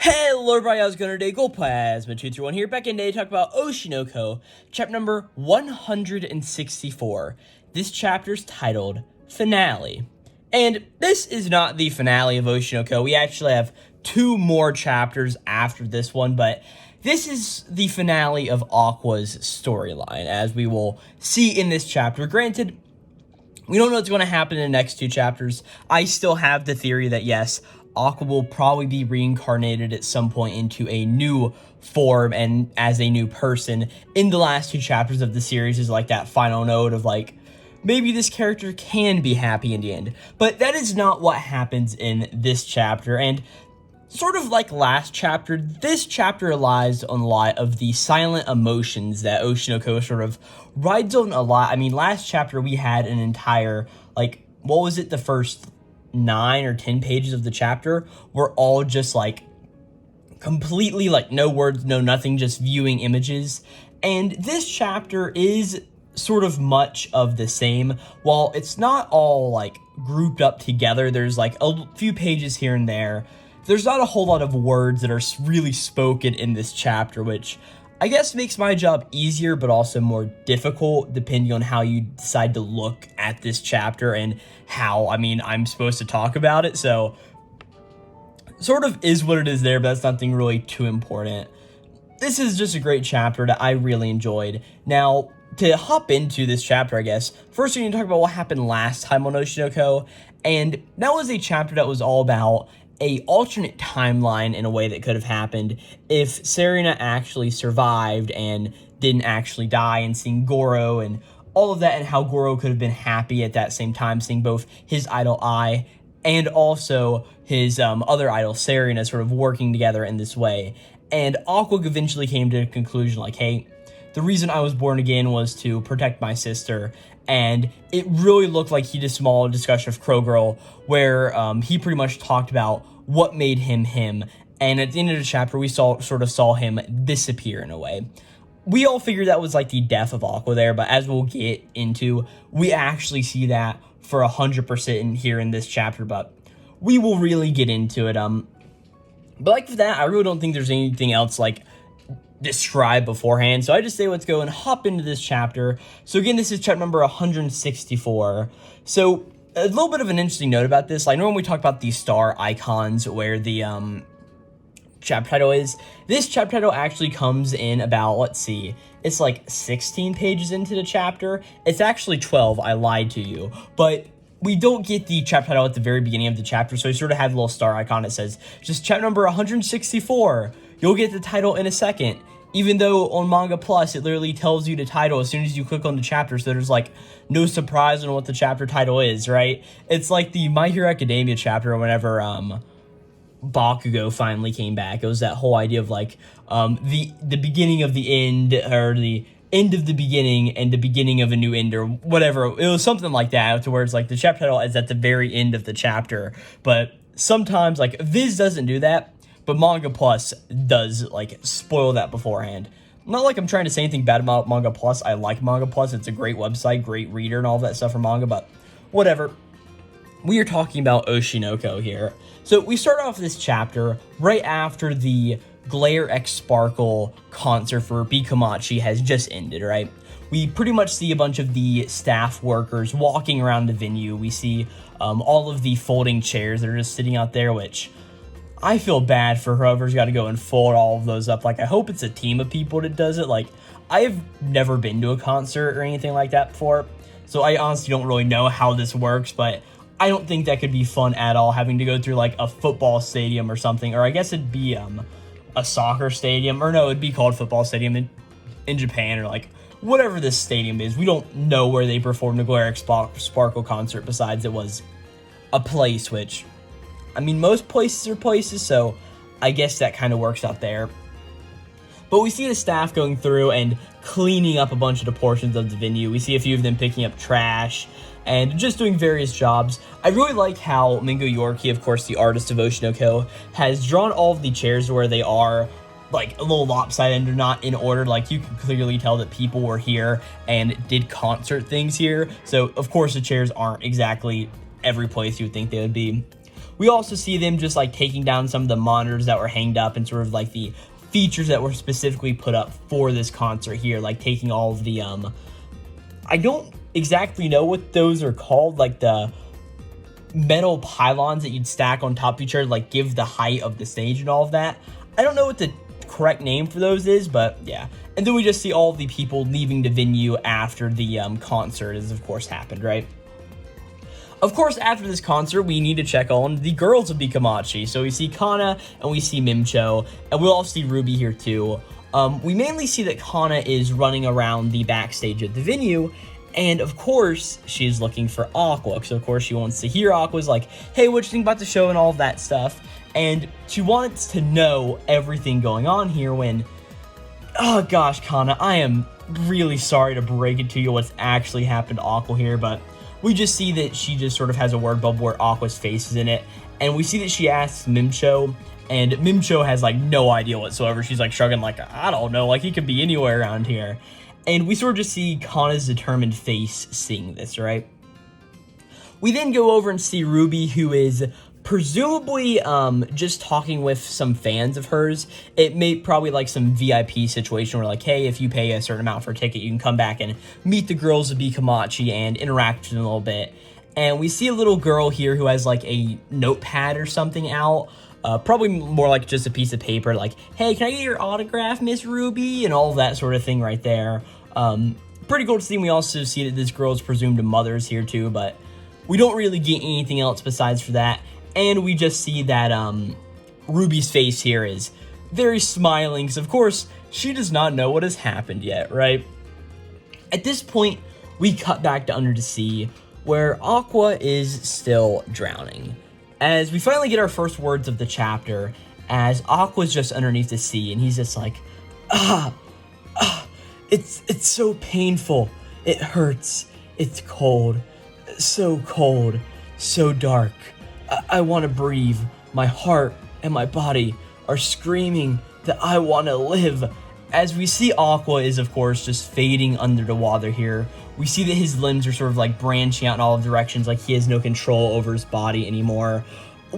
Hello everybody, how's it going today? Glowplasma 231 here, back in today to talk about Oshi, chapter number 164. This chapter's titled Finale. And this is not the finale of Oshi. We actually have two more chapters after this one, but this is the finale of Aqua's storyline, as we will see in this chapter. Granted, we don't know what's going to happen in the next two chapters. I still have the theory that yes, Aqua will probably be reincarnated at some point into a new form and as a new person in the last two chapters of the series is like that final note of like, maybe this character can be happy in the end. But that is not what happens in this chapter, and sort of like last chapter, this chapter relies on a lot of the silent emotions that Oshi sort of rides on a lot. I mean, last chapter we had an entire, like, what was it, the first 9 or 10 pages of the chapter were all just like completely like no words, no nothing, just viewing images. And this chapter is sort of much of the same. While it's not all like grouped up together, there's like a few pages here and there. There's not a whole lot of words that are really spoken in this chapter, which I guess makes my job easier, but also more difficult depending on how you decide to look at this chapter and how, I mean, I'm supposed to talk about it. So sort of is what it is there, but that's nothing really too important. This is just a great chapter that I really enjoyed. Now, to hop into this chapter, I guess, first we need to talk about what happened last time on Oshi, and that was a chapter that was all about a alternate timeline in a way that could have happened if Serena actually survived and didn't actually die, and seeing Goro and all of that, and how Goro could have been happy at that same time, seeing both his idol Ai and also his other idol Serena sort of working together in this way. And Aqua eventually came to a conclusion like, hey, the reason I was born again was to protect my sister. And it really looked like he did a small discussion of Crow Girl where he pretty much talked about what made him him. And at the end of the chapter, we sort of saw him disappear in a way. We all figured that was like the death of Aqua there, but as we'll get into, we actually see that for 100% in here in this chapter, but we will really get into it. But like for that, I really don't think there's anything else like described beforehand, so I just say let's go and hop into this chapter. So again, this is chapter number 164. So a little bit of an interesting note about this, like normally we talk about these star icons where the chapter title is. This chapter title actually comes in about, let's see, it's like 16 pages into the chapter. It's actually 12, I lied to you, but we don't get the chapter title at the very beginning of the chapter, so we sort of have a little star icon that says just chapter number 164. You'll get the title in a second, even though on Manga Plus, it literally tells you the title as soon as you click on the chapter, so there's like no surprise on what the chapter title is, right? It's like the My Hero Academia chapter whenever Bakugo finally came back. It was that whole idea of like the beginning of the end, or the end of the beginning and the beginning of a new end, or whatever. It was something like that, to where it's like the chapter title is at the very end of the chapter. But sometimes like Viz doesn't do that, but Manga Plus does like spoil that beforehand. Not like I'm trying to say anything bad about Manga Plus. I like Manga Plus. It's a great website, great reader, and all that stuff for manga, but whatever. We are talking about Oshi here. So we start off this chapter right after the Glare X Sparkle concert for B-Komachi has just ended, right? We pretty much see a bunch of the staff workers walking around the venue. We see all of the folding chairs that are just sitting out there, which I feel bad for whoever's got to go and fold all of those up. Like, I hope it's a team of people that does it. Like, I've never been to a concert or anything like that before, so I honestly don't really know how this works, but I don't think that could be fun at all, having to go through like a football stadium or something, or I guess it'd be a soccer stadium, or no, it'd be called football stadium in Japan, or like whatever this stadium is. We don't know where they performed the Glare X Sparkle concert, besides it was a place, which, I mean, most places are places, so I guess that kind of works out there. But we see the staff going through and cleaning up a bunch of the portions of the venue. We see a few of them picking up trash and just doing various jobs. I really like how Mingo Yorkie, of course the artist of Oshi, has drawn all of the chairs where they are like a little lopsided and they're not in order. Like, you can clearly tell that people were here and did concert things here. So of course the chairs aren't exactly every place you would think they would be. we also see them just like taking down some of the monitors that were hanged up and sort of like the features that were specifically put up for this concert here, like taking all of the I don't exactly know what those are called, like the metal pylons that you'd stack on top of each other, like give the height of the stage and all of that. I don't know what the correct name for those is, but yeah. And then we just see all of the people leaving the venue after the concert has of course happened, right? Of course, after this concert, we need to check on the girls of B-Komachi. So we see Kana and we see Mimcho, and we'll also see Ruby here too. We mainly see that Kana is running around the backstage at the venue, and of course, she's looking for Aqua. So of course, she wants to hear Aqua's like, hey, what you think about the show and all of that stuff. And she wants to know everything going on here when, oh gosh, Kana, I am really sorry to break it to you what's actually happened to Aqua here, but we just see that she just sort of has a word bubble where Aqua's face is in it, and we see that she asks Mimcho, and Mimcho has like no idea whatsoever. She's like shrugging like, I don't know, like he could be anywhere around here. And we sort of just see Kana's determined face seeing this, right? We then go over and see Ruby, who is presumably just talking with some fans of hers. It may probably like some VIP situation where like, hey, if you pay a certain amount for a ticket, you can come back and meet the girls of B-Komachi and interact with them a little bit. And we see a little girl here who has like a notepad or something out. Probably more like just a piece of paper, like, hey, can I get your autograph, Miss Ruby? And all of that sort of thing right there. Pretty cool to see. We also see that this girl is presumed a mother's here too, but we don't really get anything else besides for that. And we just see that Ruby's face here is very smiling, because of course, she does not know what has happened yet, right? At this point, we cut back to Under the Sea, where Aqua is still drowning. As we finally get our first words of the chapter, as Aqua's just underneath the sea, and he's just like, it's so painful, it hurts, it's cold, so dark, I want to breathe, my heart and my body are screaming that I want to live. As we see Aqua is of course just fading under the water here, we see that his limbs are sort of like branching out in all directions, like he has no control over his body anymore.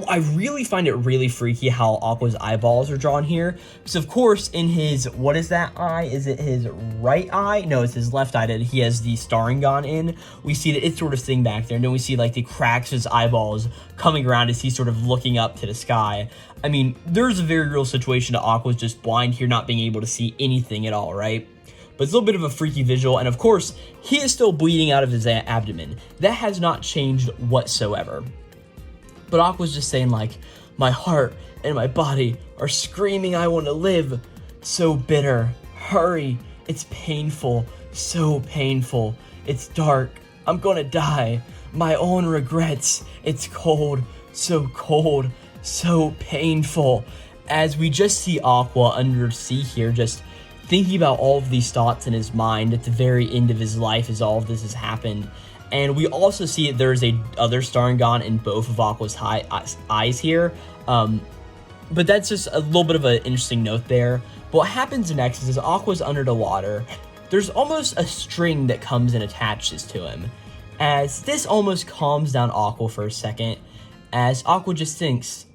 I really find it really freaky how Aqua's eyeballs are drawn here. So of course in his, what is that eye? Is it his right eye? No, it's his left eye that he has the Sharingan in. We see that it's sort of sitting back there. And then we see like the cracks of his eyeballs coming around as he's sort of looking up to the sky. I mean, there's a very real situation that Aqua's just blind here, not being able to see anything at all, right? But it's a little bit of a freaky visual. And of course, he is still bleeding out of his abdomen. That has not changed whatsoever. But Aqua's just saying like, my heart and my body are screaming I want to live. So bitter. Hurry. It's painful. So painful. It's dark. I'm gonna die. My own regrets. It's cold. So painful. As we just see Aqua under the sea here, just thinking about all of these thoughts in his mind at the very end of his life as all of this has happened. And we also see that there's a other Sharingan in both of Aqua's eyes here. But that's just a little bit of an interesting note there. But what happens next is as Aqua's under the water, there's almost a string that comes and attaches to him. As this almost calms down Aqua for a second, as Aqua just thinks,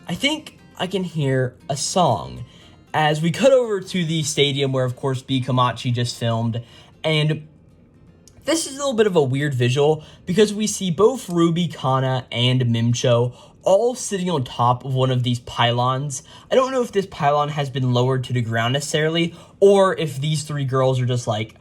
I think I can hear a song. As we cut over to the stadium where, of course, B-Komachi just filmed, and this is a little bit of a weird visual because we see both Ruby, Kana, and Mimcho all sitting on top of one of these pylons. I don't know if this pylon has been lowered to the ground necessarily, or if these three girls are just like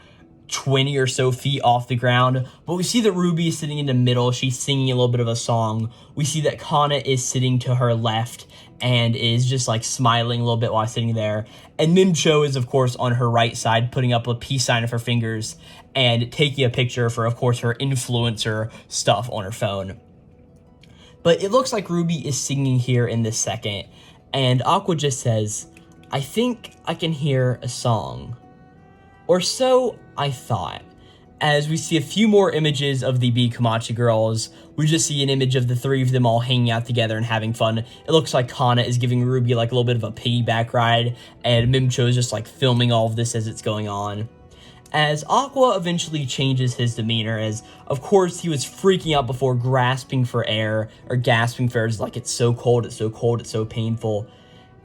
20 or so feet off the ground. But we see that Ruby is sitting in the middle. She's singing a little bit of a song. We see that Kana is sitting to her left and is just like smiling a little bit while sitting there. And Mimcho is of course on her right side, putting up a peace sign of her fingers and taking a picture for, of course, her influencer stuff on her phone. But it looks like Ruby is singing here in this second, and Aqua just says, I think I can hear a song. Or so I thought. As we see a few more images of the B-Komachi girls, we just see an image of the three of them all hanging out together and having fun. It looks like Kana is giving Ruby like a little bit of a piggyback ride, and Mimcho is just like filming all of this as it's going on. as Aqua eventually changes his demeanor, as of course he was freaking out before, grasping for air, or gasping for air, like it's so cold, it's so cold, it's so painful.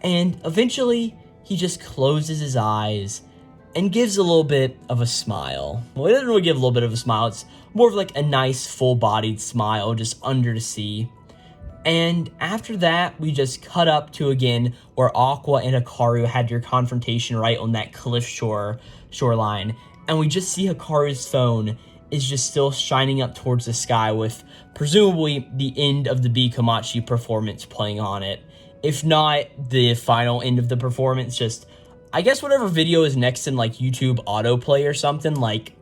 And eventually he just closes his eyes and gives a little bit of a smile. Well, he doesn't really give a little bit of a smile, it's more of like a nice full-bodied smile just under the sea. And after that, we just cut up to again where Aqua and Hikaru had their confrontation right on that cliff shoreline. And we just see Hikaru's phone is just still shining up towards the sky with presumably the end of the B-Komachi performance playing on it. If not the final end of the performance, just, I guess whatever video is next in like YouTube autoplay or something, like,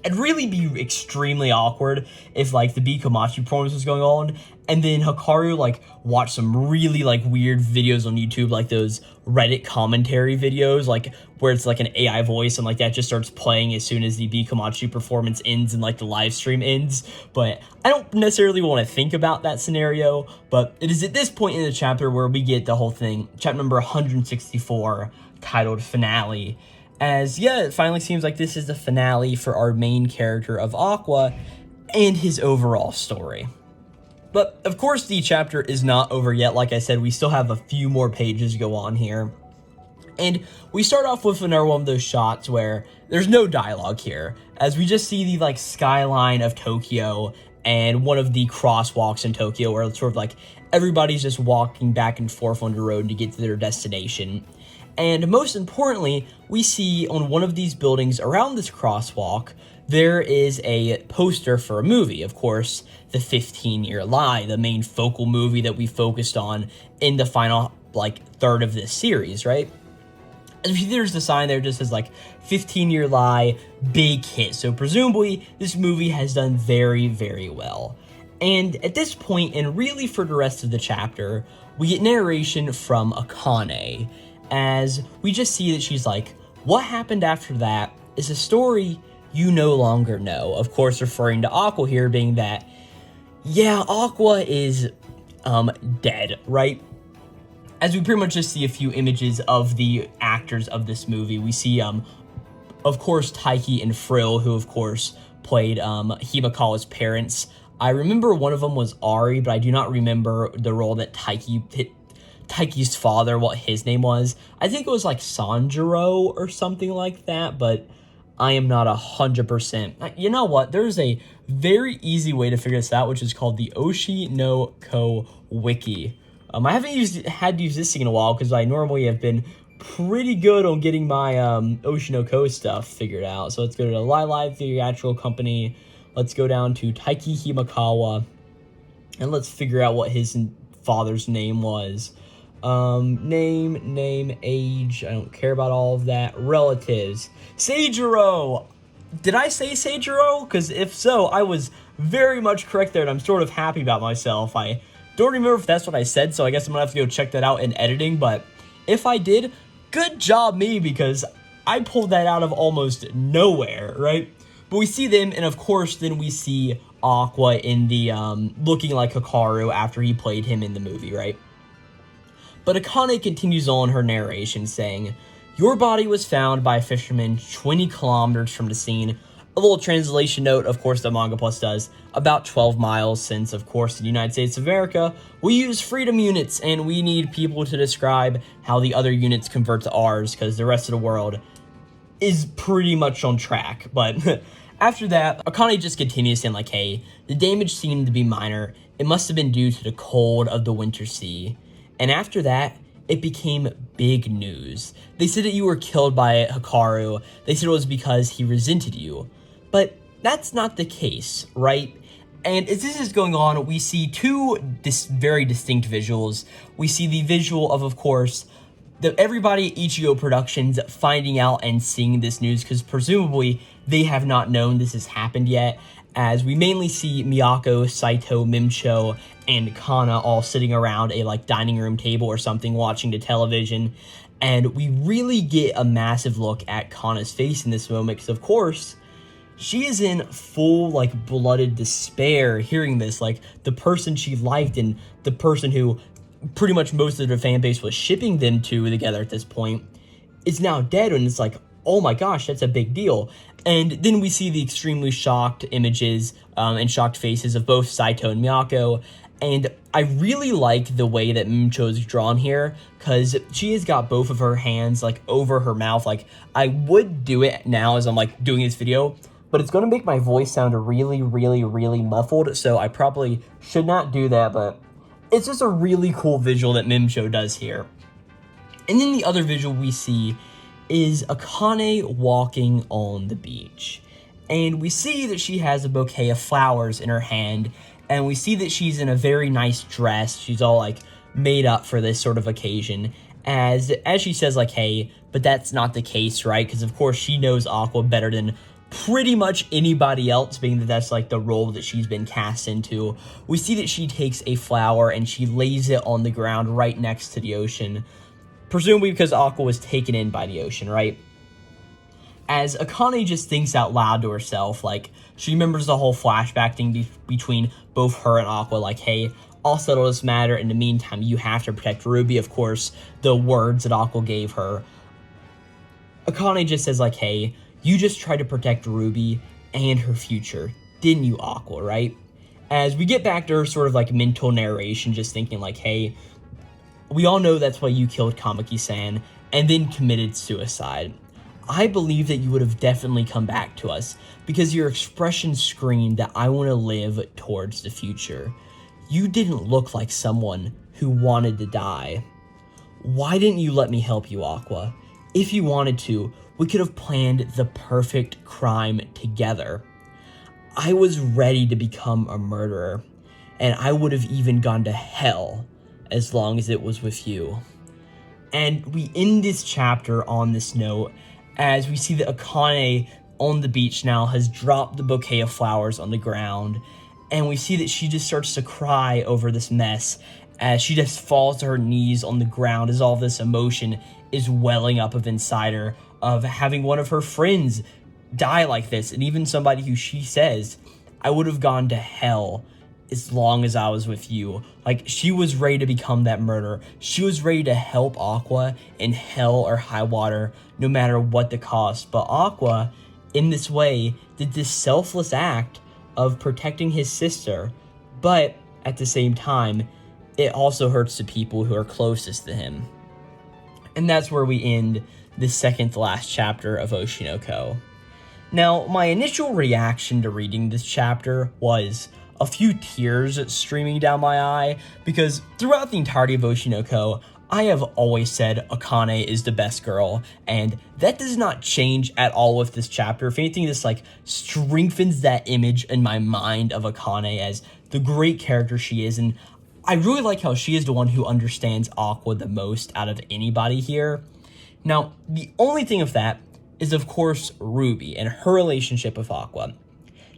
it'd really be extremely awkward if like the B-Komachi performance was going on and then Hikaru like watched some really like weird videos on YouTube, like those Reddit commentary videos, like where it's like an AI voice and like that just starts playing as soon as the B-Komachi performance ends and like the live stream ends. But I don't necessarily want to think about that scenario, but it is at this point in the chapter where we get the whole thing, chapter number 164, titled Finale. As, yeah, it finally seems like this is the finale for our main character of Aqua and his overall story. But, of course, the chapter is not over yet. Like I said, we still have a few more pages to go on here. And we start off with another one of those shots where there's no dialogue here, as we just see the, like, skyline of Tokyo and one of the crosswalks in Tokyo where it's sort of like everybody's just walking back and forth on the road to get to their destination. And most importantly, we see on one of these buildings around this crosswalk, there is a poster for a movie. Of course, The 15-Year Lie, the main focal movie that we focused on in the final, like, third of this series, right? As you see, there's the sign there just says, like, 15-Year Lie, big hit. So presumably, this movie has done very, very well. And at this point, and really for the rest of the chapter, we get narration from Akane, as we just see that she's like, what happened after that is a story you no longer know. Of course, referring to Aqua here, being that, yeah, Aqua is, dead, right? As we pretty much just see a few images of the actors of this movie. We see, of course, Taiki and Frill, who, of course, played, Himekawa's parents. I remember one of them was Ari, but I do not remember the role that Taiki's father, what his name was. I think it was like Sanjiro or something like that, but I am not 100%. You know what? There's a very easy way to figure this out, which is called the Oshi no Ko Wiki. I haven't had to use this thing in a while because I normally have been pretty good on getting my Oshi no Ko stuff figured out. So let's go to the Live Theatrical Company. Let's go down to Taiki Himekawa, and let's figure out what his father's name was. Name, age, I don't care about all of that. Relatives. Seijiro! Did I say Seijiro? Because if so, I was very much correct there, and I'm sort of happy about myself. I don't remember if that's what I said, so I guess I'm gonna have to go check that out in editing, but if I did, good job me, because I pulled that out of almost nowhere, right? But we see them, and of course, then we see Aqua in the, looking like Hikaru after he played him in the movie, right? But Akane continues on her narration, saying, your body was found by a fisherman 20 kilometers from the scene. A little translation note, of course, that Manga Plus does, about 12 miles, since, of course, in the United States of America, we use freedom units, and we need people to describe how the other units convert to ours, because the rest of the world is pretty much on track. But after that, Akane just continues saying, like, hey, the damage seemed to be minor. It must have been due to the cold of the winter sea. And after that, it became big news. They said that you were killed by Hikaru. They said it was because he resented you. But that's not the case, right? And as this is going on, we see two very distinct visuals. We see the visual of course, everybody at Ichigo Productions finding out and seeing this news, because presumably they have not known this has happened yet, as we mainly see Miyako, Saito, Mimcho, and Kana all sitting around a dining room table or something watching the television, and we really get a massive look at Kana's face in this moment, because of course, she is in full, blooded despair hearing this, the person she liked and the person who pretty much most of the fan base was shipping them together at this point is now dead, and it's oh my gosh, that's a big deal. And then we see the extremely shocked images and shocked faces of both Saito and Miyako. And I really like the way that Mimcho is drawn here, because she has got both of her hands, like, over her mouth. Like, I would do it now as I'm, like, doing this video, but it's going to make my voice sound really, really, really muffled, so I probably should not do that, but it's just a really cool visual that Mimcho does here. And then the other visual we see is Akane walking on the beach. And we see that she has a bouquet of flowers in her hand, and we see that she's in a very nice dress. She's all, like, made up for this sort of occasion. As she says, like, hey, but that's not the case, right? Because, of course, she knows Aqua better than pretty much anybody else, being that that's, like, the role that she's been cast into. We see that she takes a flower and she lays it on the ground right next to the ocean, presumably because Aqua was taken in by the ocean, right? As Akane just thinks out loud to herself, like, she remembers the whole flashback thing between both her and Aqua, like, hey, I'll settle this matter. In the meantime, you have to protect Ruby. Of course, the words that Aqua gave her. Akane just says, like, hey, you just tried to protect Ruby and her future, didn't you, Aqua, right? As we get back to her sort of, like, mental narration, just thinking, like, hey, we all know that's why you killed Kamaki-san and then committed suicide. I believe that you would have definitely come back to us because your expression screamed that I want to live towards the future. You didn't look like someone who wanted to die. Why didn't you let me help you, Aqua? If you wanted to, we could have planned the perfect crime together. I was ready to become a murderer, and I would have even gone to hell as long as it was with you. And we end this chapter on this note, as we see that Akane on the beach now has dropped the bouquet of flowers on the ground, and we see that she just starts to cry over this mess as she just falls to her knees on the ground as all this emotion is welling up of inside her of having one of her friends die like this, and even somebody who she says, I would have gone to hell as long as I was with you. Like, she was ready to become that murderer. She was ready to help Aqua in hell or high water, no matter what the cost. But Aqua, in this way, did this selfless act of protecting his sister, but at the same time, it also hurts the people who are closest to him. And that's where we end the second to last chapter of Oshi no Ko. Now, my initial reaction to reading this chapter was a few tears streaming down my eye, because throughout the entirety of Oshi no Ko, I have always said Akane is the best girl, and that does not change at all with this chapter. If anything, this, like, strengthens that image in my mind of Akane as the great character she is, and I really like how she is the one who understands Aqua the most out of anybody here. Now, the only thing of that is, of course, Ruby and her relationship with Aqua.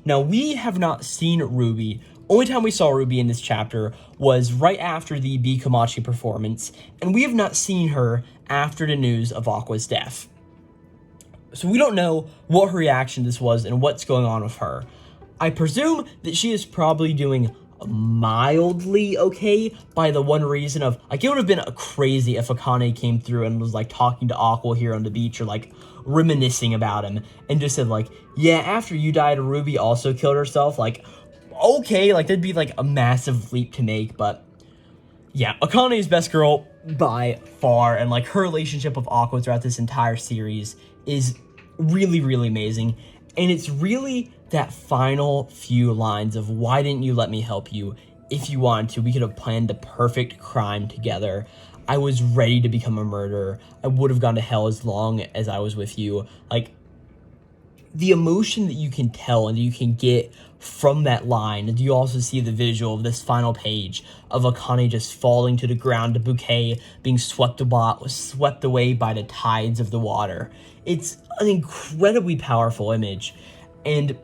Now, we have not seen Ruby. Only time we saw Ruby in this chapter was right after the B-Komachi performance, and we have not seen her after the news of Aqua's death. So we don't know what her reaction to this was and what's going on with her. I presume that she is probably doing mildly okay, by the one reason of, like, it would have been crazy if Akane came through and was, like, talking to Aqua here on the beach, or, like, reminiscing about him, and just said, like, yeah, after you died, Ruby also killed herself. Like, okay, like, that'd be, like, a massive leap to make, but yeah, Akane is best girl by far, and, like, her relationship with Aqua throughout this entire series is really, really amazing, and it's really that final few lines of, why didn't you let me help you? If you wanted to, we could have planned the perfect crime together. I was ready to become a murderer. I would have gone to hell as long as I was with you. Like, the emotion that you can tell and that you can get from that line, and you also see the visual of this final page of Akane just falling to the ground, the bouquet being swept away by the tides of the water. It's an incredibly powerful image, and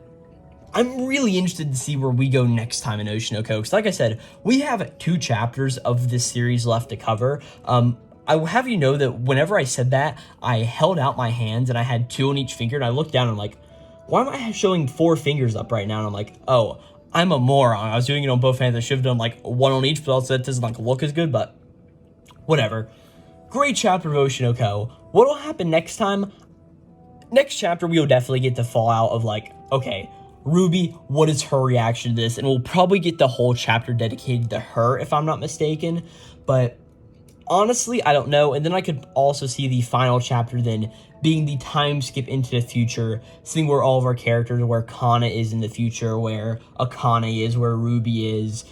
I'm really interested to see where we go next time in Oshi no Ko, because like I said, we have 2 chapters of this series left to cover. I will have you know that whenever I said that, I held out my hands and I had 2 on each finger, and I looked down and I'm like, why am I showing 4 fingers up right now? And I'm like, oh, I'm a moron. I was doing it on both hands. I should have done, like, 1 on each, but also that doesn't, like, look as good, but whatever. Great chapter of Oshi no Ko. What will happen next time? next chapter, we will definitely get the fallout of, like, okay, Ruby, what is her reaction to this? And we'll probably get the whole chapter dedicated to her, if I'm not mistaken. But honestly, I don't know. And then I could also see the final chapter then being the time skip into the future, seeing where all of our characters, where Kana is in the future, where Akane is, where Ruby is,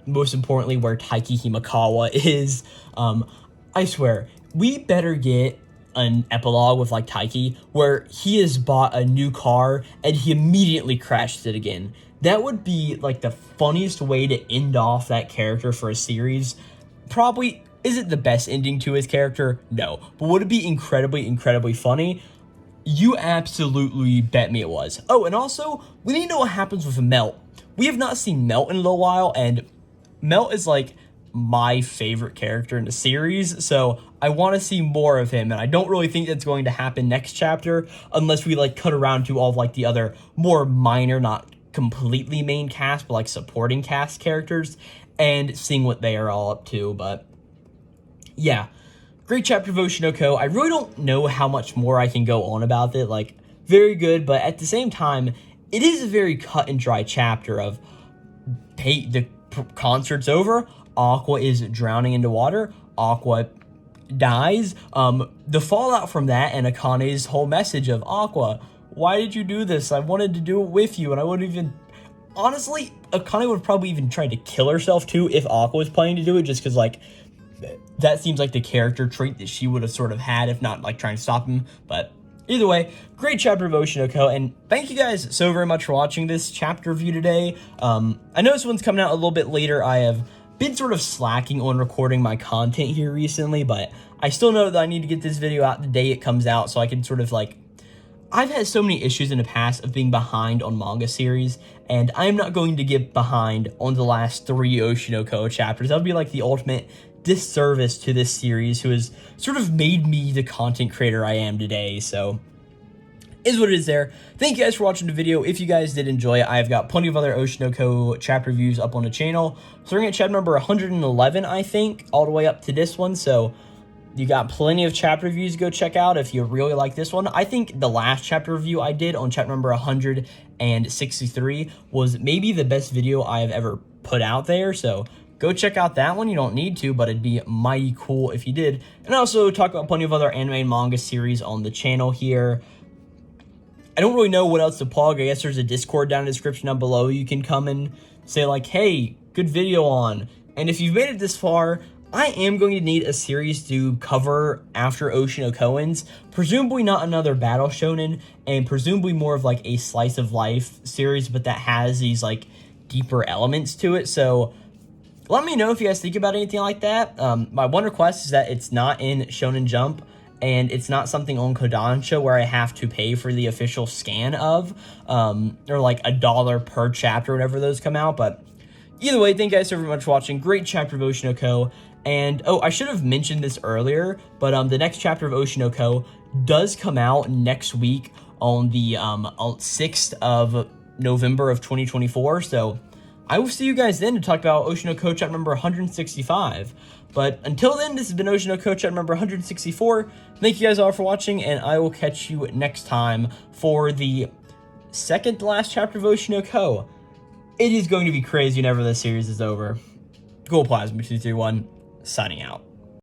most importantly, where Taiki Himakawa is. I swear, we better get an epilogue with, like, Taiki, where he has bought a new car and he immediately crashes it again. That would be, like, the funniest way to end off that character for a series. Probably, is it the best ending to his character? No. But would it be incredibly, incredibly funny? You absolutely bet me it was. Oh, and also, we need to know what happens with Melt. We have not seen Melt in a little while, and Melt is, like, my favorite character in the series, so I want to see more of him, and I don't really think that's going to happen next chapter, unless we, like, cut around to all of, like, the other more minor, not completely main cast, but, like, supporting cast characters, and seeing what they are all up to. But yeah, great chapter of Oshi no Ko. I really don't know how much more I can go on about it. Like, very good, but at the same time, it is a very cut and dry chapter of, hey, the concert's over, Aqua is drowning into water, Aqua dies. The fallout from that and Akane's whole message of, Aqua, why did you do this? I wanted to do it with you, and I wouldn't even... Honestly, Akane would probably even try to kill herself too if Aqua was planning to do it, just because, like, that seems like the character trait that she would have sort of had, if not, like, trying to stop him. But either way, great chapter of Oshi no Ko, and thank you guys so very much for watching this chapter review today. I know this one's coming out a little bit later. I have been sort of slacking on recording my content here recently, but I still know that I need to get this video out the day it comes out, so I can sort of, like, I've had so many issues in the past of being behind on manga series, and I'm not going to get behind on the last 3 Oshi no Ko chapters. That would be like the ultimate disservice to this series, who has sort of made me the content creator I am today. So is what it is there. Thank you guys for watching the video. If you guys did enjoy it, I've got plenty of other Oshi no Ko chapter reviews up on the channel. So we're at chapter number 111, I think, all the way up to this one. So you got plenty of chapter reviews to go check out if you really like this one. I think the last chapter review I did on chapter number 163 was maybe the best video I have ever put out there. So go check out that one. You don't need to, but it'd be mighty cool if you did. And I also talk about plenty of other anime and manga series on the channel here. I don't really know what else to plug. I guess there's a Discord down in the description down below. You can come and say, like, hey, good video on. And if you've made it this far, I am going to need a series to cover after Oshi no Ko ends. Presumably not another battle shonen, and presumably more of, like, a slice of life series, but that has these, like, deeper elements to it. So let me know if you guys think about anything like that. My one request is that it's not in Shonen Jump, and it's not something on Kodansha where I have to pay for the official scan of, or like $1 per chapter whenever those come out. But either way, thank you guys so very much for watching. Great chapter of Oshi no Ko. And, oh, I should have mentioned this earlier, but the next chapter of Oshi no Ko does come out next week on the 6th of November of 2024. So I will see you guys then to talk about Oshi no Ko chapter number 165. But until then, this has been Oshi no Ko chapter number 164. Thank you guys all for watching, and I will catch you next time for the second to last chapter of Oshi no Ko. It is going to be crazy whenever this series is over. Glowplasma 231, signing out.